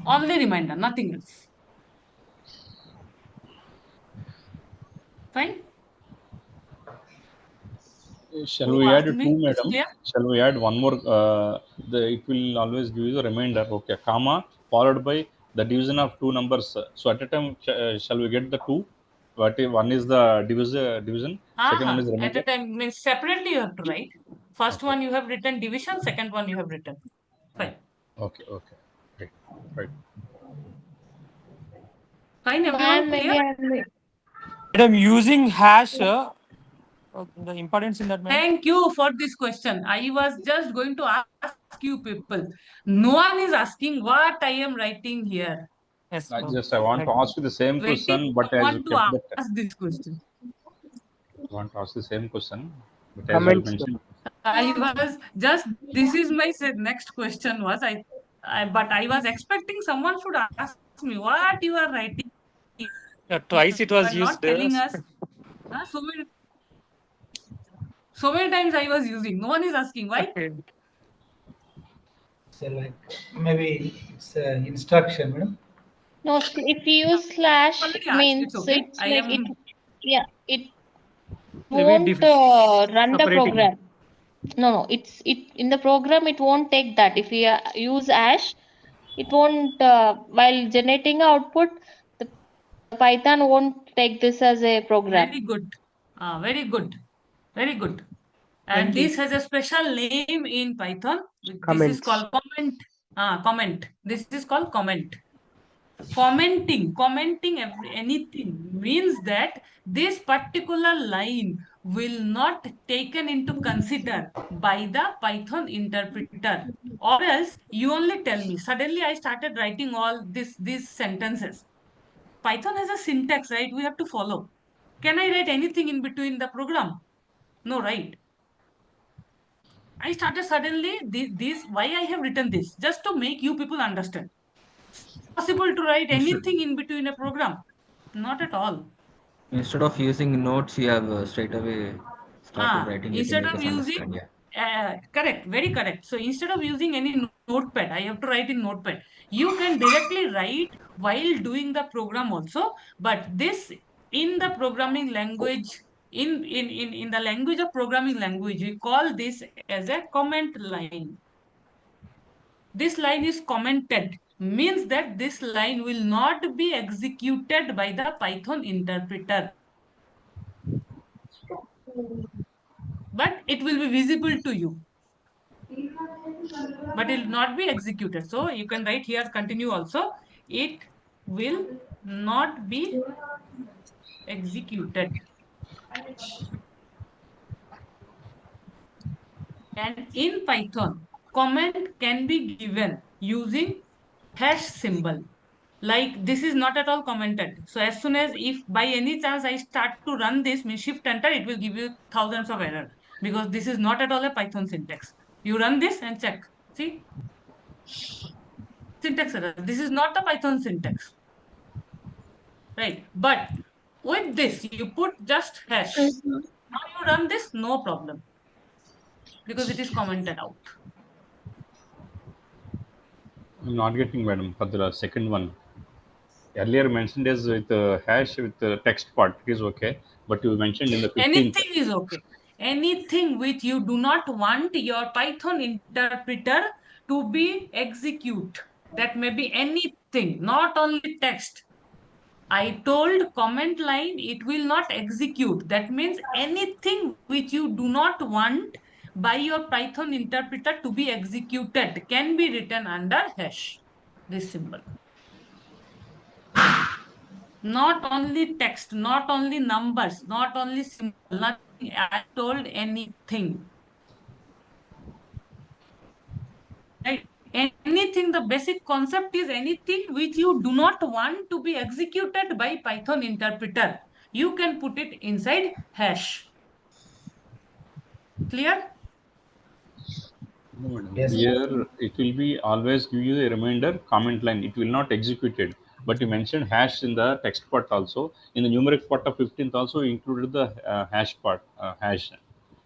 Only remainder, nothing else. Fine? Shall Who we add asked two, me? It's madam? clear? Shall we add one more? It will always give you the remainder. Okay, comma followed by the division of two numbers. So at a time, shall we get the two? What if one is the division, second one is At a remainder? time means separately you have to write. First Okay. one you have written division, second one you have written. Fine. Okay. Okay. Right. Right. Fine, everyone Ma'am, clear? maybe I'm Madam, using hash, the importance in that, madam. Thank you for this question. I was just going to ask you people. No one is asking what I am writing here. Yes, I ma'am. just I want to Right. ask you the same Waiting question, but as you someone to kept that, ask this question. I want to ask the same question, but as you Comments. mentioned, I was just this is my next question was but I was expecting someone should ask me what you are writing. Twice it You are was used. not telling us. So many times I was using. No one is asking why. Okay. So like maybe it's instruction, madam. no. If you use slash Already asked. It's means okay. it's I like it. am Yeah, it Maybe won't run the separating. program. No. It in the program it won't take that. If you use hash, it won't while generating output. The Python won't take this as a program. very good. Very good. Very good. And Thank you. this has a special name in Python. This is Comments. called comment. Comment. This is called comment. Commenting anything means that this particular line will not taken into consider by the Python interpreter. Or else you only tell me. Suddenly I started writing all these sentences. Python has a syntax, right? We have to follow. Can I write anything in between the program? No, right? I started suddenly this why I have written this just to make you people understand. It's not possible to write Instead, anything in between a program. Not at all. instead of using notes, you have straight away started writing it to Instead make of us using understand. Yeah. correct, very correct. So instead of using any notepad, I have to write in notepad. You can directly write while doing the program also, but this in the programming language, in the language of programming language, we call this as a comment line. This line is commented, means that this line will not be executed by the Python interpreter, but it will be visible to you, but it will not be executed. So you can write here, continue also. It will not be executed. And in Python, comment can be given using hash symbol. Like this is not at all commented. So as soon as if by any chance I start to run this, mean shift enter, it will give you thousands of error because this is not at all a Python syntax. You run this and check. See, syntax error. This is not the Python syntax, right? But with this, you put just hash. Mhm. Now you run this, no problem because it is commented out. I'm not getting, madam, for the second one. Earlier mentioned as with hash with the text part, it is okay. But you mentioned in the 15th. Anything is okay. Anything which you do not want your Python interpreter to be execute. That may be anything, not only text. I told comment line, it will not execute. That means anything which you do not want by your Python interpreter to be executed can be written under hash. This symbol. Not only text, not only numbers, not only symbol, nothing. I told anything. Right? Anything, the basic concept is anything which you do not want to be executed by Python interpreter. You can put it inside hash. Clear? No, madam. Yes. Here it will be always give you a reminder comment line. It will not execute it. But you mentioned hash in the text part also. In the numeric part of 15th also you included the hash part, hash.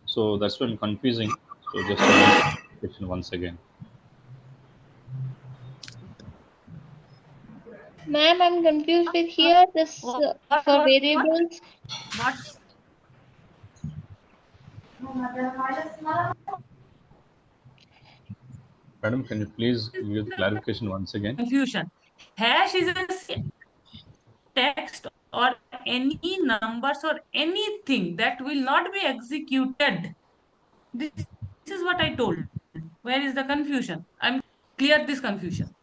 So that's when confusing. So just I want clarification once again. Ma'am, I'm confused with here this What, for what, what? variables. What Madam, can you please give the clarification once again? confusion? Hash is a text or any numbers or anything that will not be executed. This is what I told. Where is the confusion? I'm clear this confusion.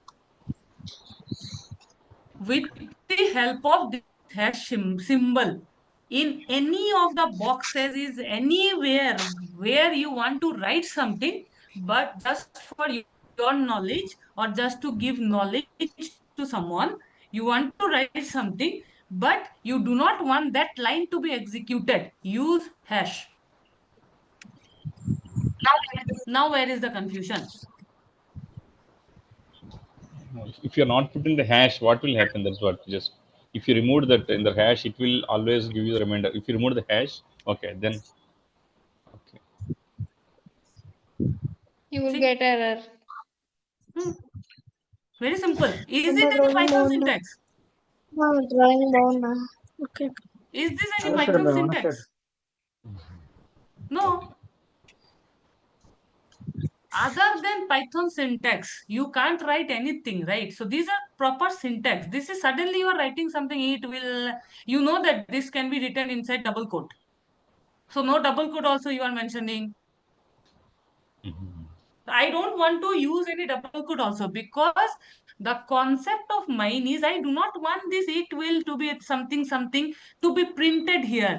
With the help of this hash symbol, in any of the boxes is anywhere where you want to write something, but just for your knowledge or just to give knowledge to someone, you want to write something, but you do not want that line to be executed. Use hash. Now, where is the confusion? If you're not putting the hash, what will happen? That's what just if you remove that in the hash, it will always give you the reminder. If you remove the hash, okay, then okay. You will See? get error. Very simple. Is Amma it any drawing Python బాగుందా syntax? drawing బాగుందా okay Is this any One side, Python one side. syntax? No. Other than Python syntax, you can't write anything, right? So these are proper syntax. This is suddenly you are writing something, it will, you know that this can be written inside double quote. So no double quote also you are mentioning. I don't want to use any double quote also because the concept of mine is I do not want this it will to be something to be printed here.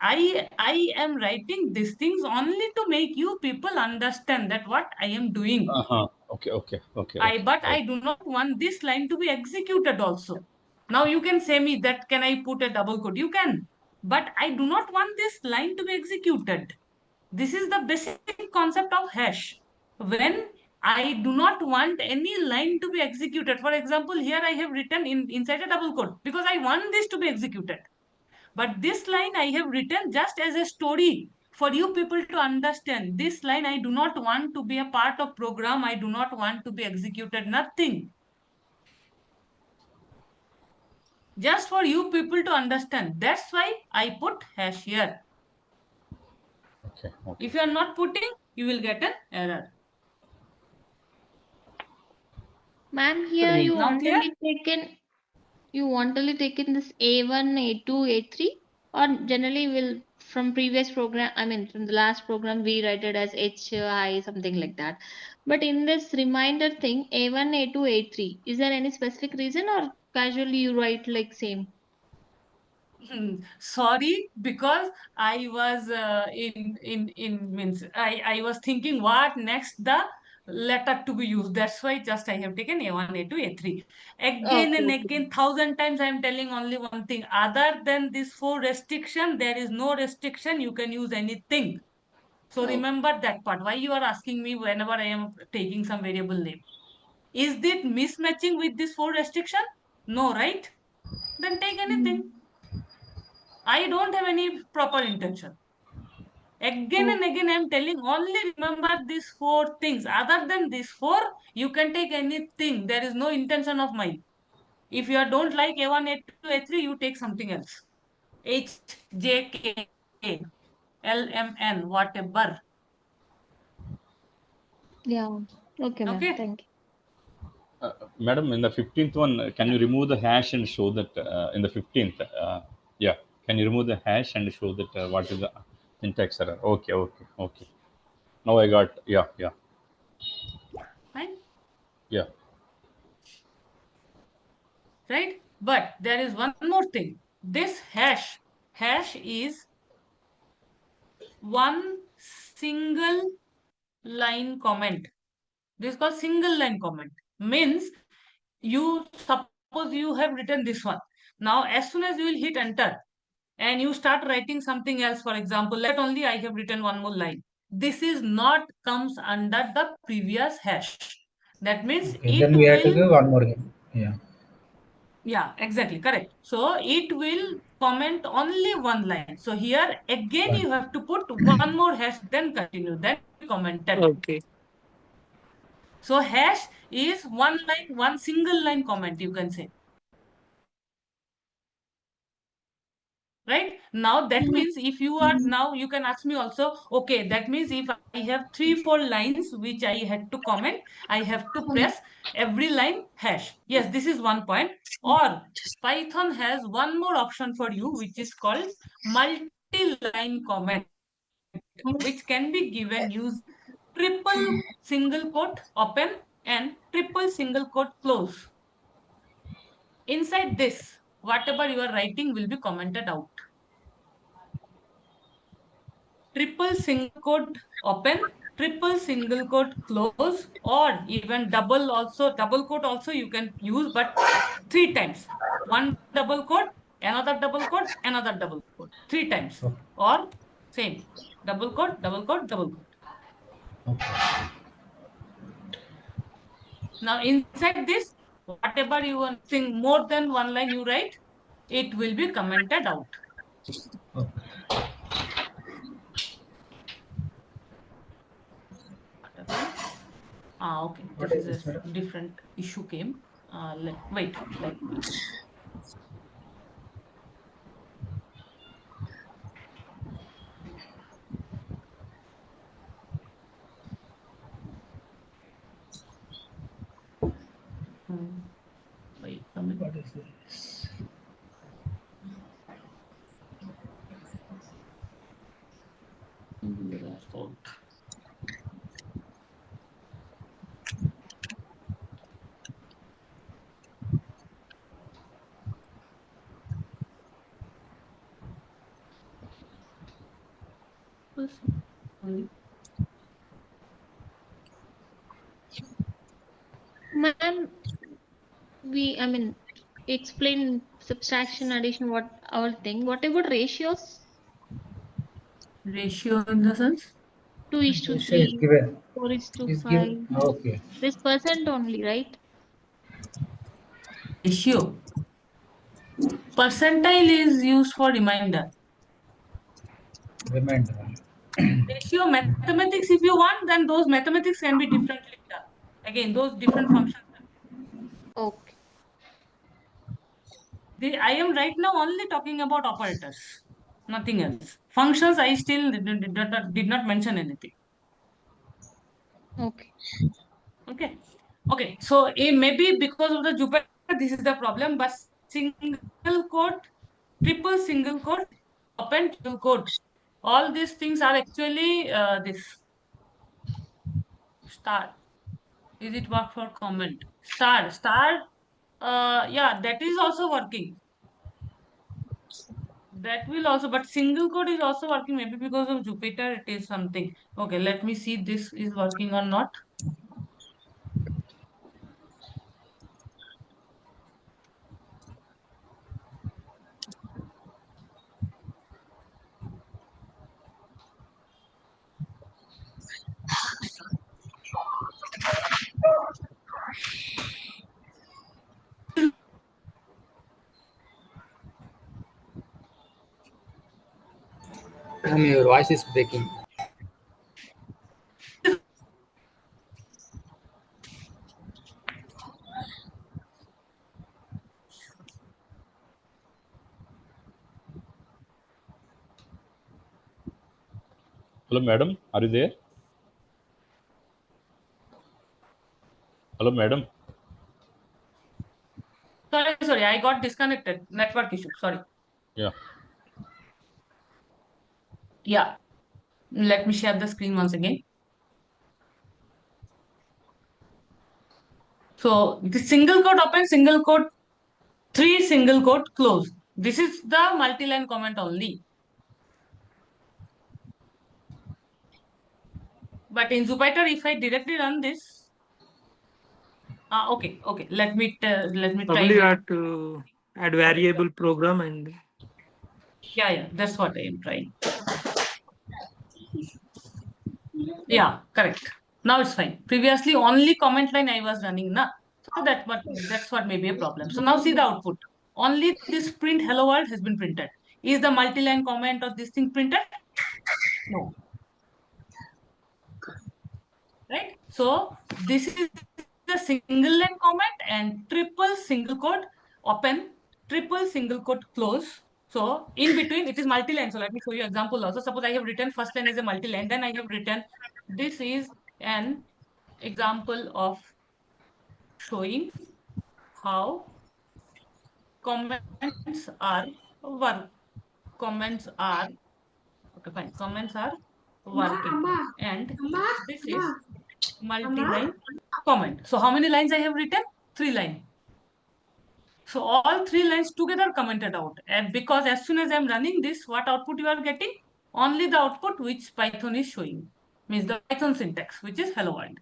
I am writing these things only to make you people understand that what I am doing. Uh-huh. Okay, okay, okay, okay. But Right. I do not want this line to be executed also. Now you can say me that can I put a double quote? You can, but I do not want this line to be executed. This is the basic concept of hash. When I do not want any line to be executed, for example, here I have written inside a double quote because I want this to be executed. But this line I have written just as a story for you people to understand. This line I do not want to be a part of program. I do not want to be executed. Nothing. Just for you people to understand. That's why I put hash here. Okay, okay. If you are not putting, you will get an error. Ma'am, here you Now clear? wantonly taken this A1, A2, A3, or generally will from previous program, I mean from the last program we write it as HI, something like that. But in this reminder thing, A1, A2, A3, is there any specific reason or casually you write like same? Sorry, because I was in means I was thinking what next the letter to be used. That's why just I have taken A1, A2, A3. Again Okay, and okay. again, 1,000 times I am telling only one thing. Other than this four restriction, there is no restriction. You can use anything. So Oh, remember that part. Why you are asking me whenever I am taking some variable name? Is it mismatching with this four restriction? No, right? Then take anything. I don't have any proper intention. Again oh, and again, I'm telling only remember these four things. Other than these four, you can take anything. There is no intention of mine. If you don't like A1, A2, A3, you take something else. H, J, K, L, M, N, whatever. yeah. Okay, ma'am. Okay? Thank you. Madam, in the 15th one, can Yeah. you remove the hash and show that in the 15th? Yeah, can you remove the hash and show that what is the syntax error? Okay, okay, okay. Now I got, yeah, yeah, Fine. yeah. Right? But there is one more thing. This hash is one single line comment. This is called single line comment. Means you suppose you have written this one. Now, as soon as you will hit enter and you start writing something else, for example, let only I have written one more line. This is not comes under the previous hash. That means Okay, it then we have to will, give one more game. Yeah. yeah, exactly, correct. So it will comment only one line. So here again One. you have to put one more hash, then continue, then commented. Okay. So hash is one line, one single line comment, you can say. Right now that means if you are now you can ask me also, okay, that means if I have 3 4 lines which I had to comment, I have to press every line hash. Yes, this is one point. Or Python has one more option for you, which is called multi-line comment, which can be given use triple single quote open and triple single quote close. Inside this, whatever you are writing will be commented out. Triple single quote open, triple single quote close, or even double quote also you can use, but 3 times. One double quote, another double quote, another double quote. 3 times. Okay. Or same. Double quote, double quote, double quote. Okay. Now inside this, whatever you want think more than one line you write, it will be commented out. Okay. What happened? Okay. What This is is this, madam? a different issue came. Wait, let me. Wait a minute. What is this? Fault. Ma'am, explain subtraction, addition, what our thing. What about ratios? Ratio in the sense? 2 is to Ratio is 3, given. 4 is to Is 5. given. Okay. This percent only, right? Ratio. Percentile is used for reminder. Reminder. Ratio mathematics, if you want, then those mathematics can be differently done. Again, those different functions. Okay. I am right now only talking about operators, nothing else. Functions, I still did not mention anything. Okay. Okay. Okay. So maybe because of the Jupyter, this is the problem. But single quote, triple single quote, open single quote, all these things are actually this star. Is it work for comment? Star. Yeah, that is also working. That will also, but single quote is also working. Maybe because of Jupyter, it is something. Okay, let me see this is working or not. Your voice is breaking. Hello, madam. Are you there? Hello, madam. Sorry, I got disconnected. Network issue. Sorry. Yeah. Yeah. Let me share the screen once again. So the single quote open, single quote, 3 single quote close. This is the multi-line comment only. But in Jupyter, if I directly run this, okay. Let me try Probably you with. have to add variable program and Yeah. That's what I am trying. Yeah, correct. Now it's fine. Previously, only comment line I was running, na. So that's what may be a problem. So now see the output. Only this print hello world has been printed. Is the multi-line comment or this thing printed? No. Right? So this is the single line comment and triple single quote open, triple single quote close. So in between it is multi-line. So let me show you example also. Suppose I have written first line as a multi-line, then I have written this is an example of showing how comments are work. Comments are okay, fine. Comments are working, and this is multi-line comment. So how many lines I have written? 3 lines. So all 3 lines together commented out. And because as soon as I'm running this, what output you are getting? Only the output which Python is showing. Means the Python syntax, which is hello world.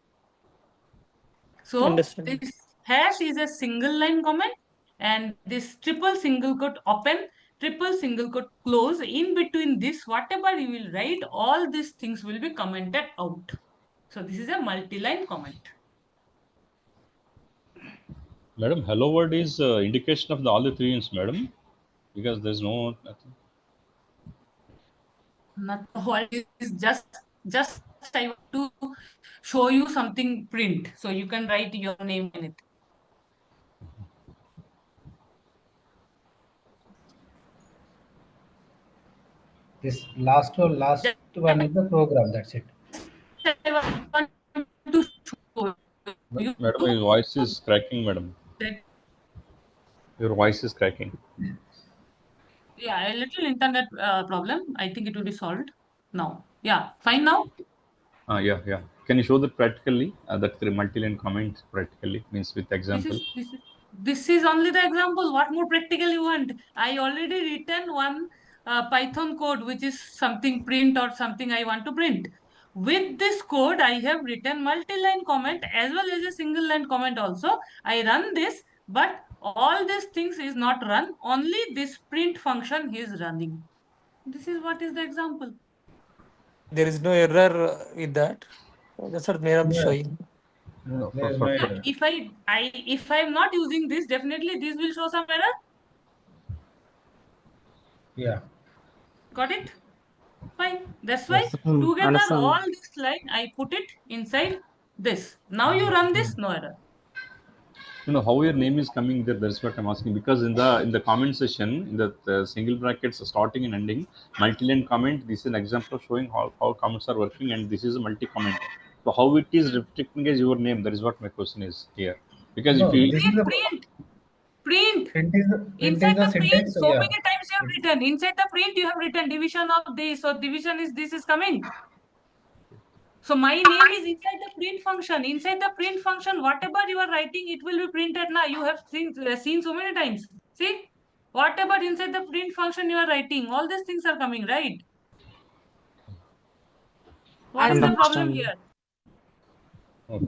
So Understand. this hash is a single line comment, and this triple single quote open, triple single quote close. In between this, whatever you will write, all these things will be commented out. So this is a multi-line comment. Madam, hello world is indication of the all the three names, madam, because there's no nothing. Not what is just I want to show you something print, so you can write your name in it. This last Just one is the program. That's it. I want to show you Madam, your voice is cracking, madam. that, Your voice is cracking. yeah, a little internet problem. I think it will be solved now. Yeah, fine now. Yeah, yeah. Can you show that practically? That the multi-line comment practically means with This example. is this is this is only the example. What more practical you want? I already written one Python code which is something print or something I want to print. With this code, I have written multi-line comment as well as a single line comment also. I run this, but all these things is not run. Only this print function is running. This is what is the example. There is no error with that. That's what Meram No, showing. No, there is no Yeah, error. if I'm not using this, definitely this will show some error. Yeah. Got it? Fine. That's why Yes. together all Understand. this line I put it inside this. Now you run this, no error. how your name is coming there. That's what I'm asking, because in the comment section, in the single brackets starting and ending, multi-line comment. This is an example of showing how comments are working, and this is a multi-comment. So how it is reflecting as your name? That is what my question is here. Because if No, you this is the Print, print. print is Inside the the print, syntax. so Yeah. many times you have It- written. Inside the print, you have written division of this. So division is this is coming. So my name is inside the print function. Inside the print function, whatever you are writing, it will be printed now. You have seen so many times. See, whatever inside the print function you are writing, all these things are coming, right? What is the problem Understand. here? okay.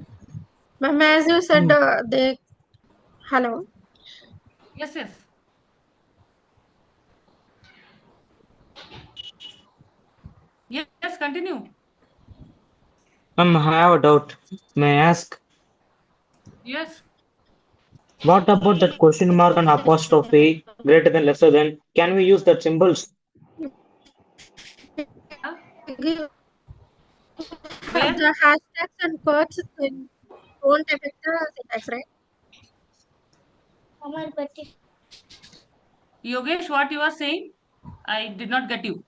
Ma'am, as you said, Hmm. they hello. Yes, yes. Yes, continue. I have a doubt. May I ask, Yes. what about that question mark and apostrophe greater than lesser than? Can we use that symbols? Huh? Give Where? the hashtags and quotes won't affect the syntax, right? Yogesh, what you are saying? I did not get you.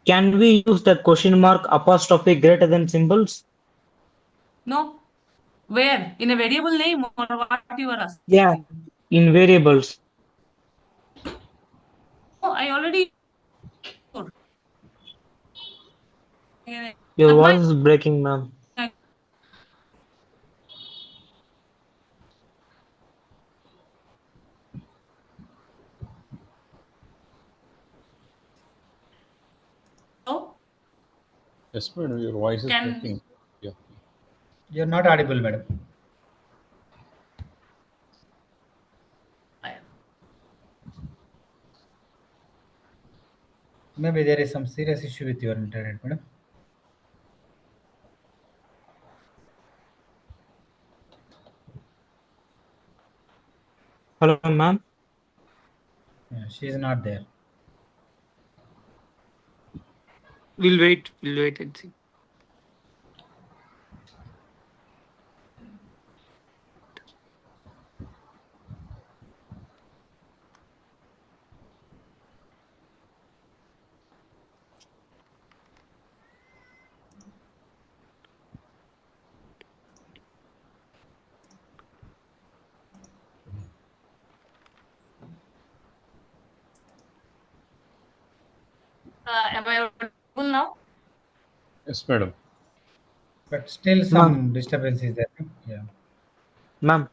Can we use that question mark apostrophe greater than symbols? No. Where? In a variable name or what you are Yeah, asking? in variables. No, I already. Your Amma, voice is breaking, ma'am. hello? Yes, madam. Your voice is Can cracking. Yeah. You're not audible, madam. Maybe there is some serious issue with your internet, madam. Hello, ma'am. Yeah, she is not there. We'll wait. We'll wait and see. Yes, madam. But still Ma'am, some disturbance is there. Yeah. ma'am.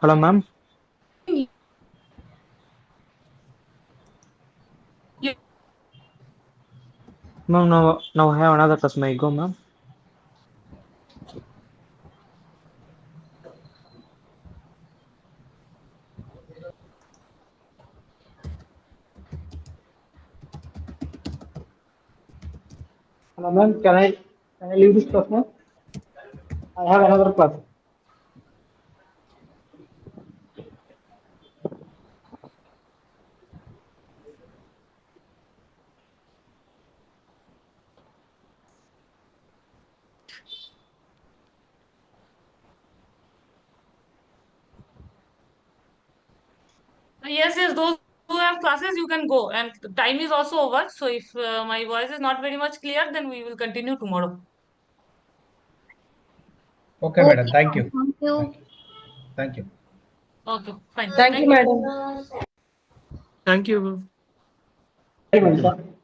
Hello, ma'am. Ma'am, now I have another customer. Go, ma'am. Hello, ma'am. Can I leave this customer? I have another class. Yes, yes, those who have classes, you can go. And the time is also over. So if my voice is not very much clear, then we will continue tomorrow. Okay, madam. Okay, Thank you. thank you. Thank you. Thank you. Okay, fine. Thank you, Thank you. madam. Thank you. Very well, sir.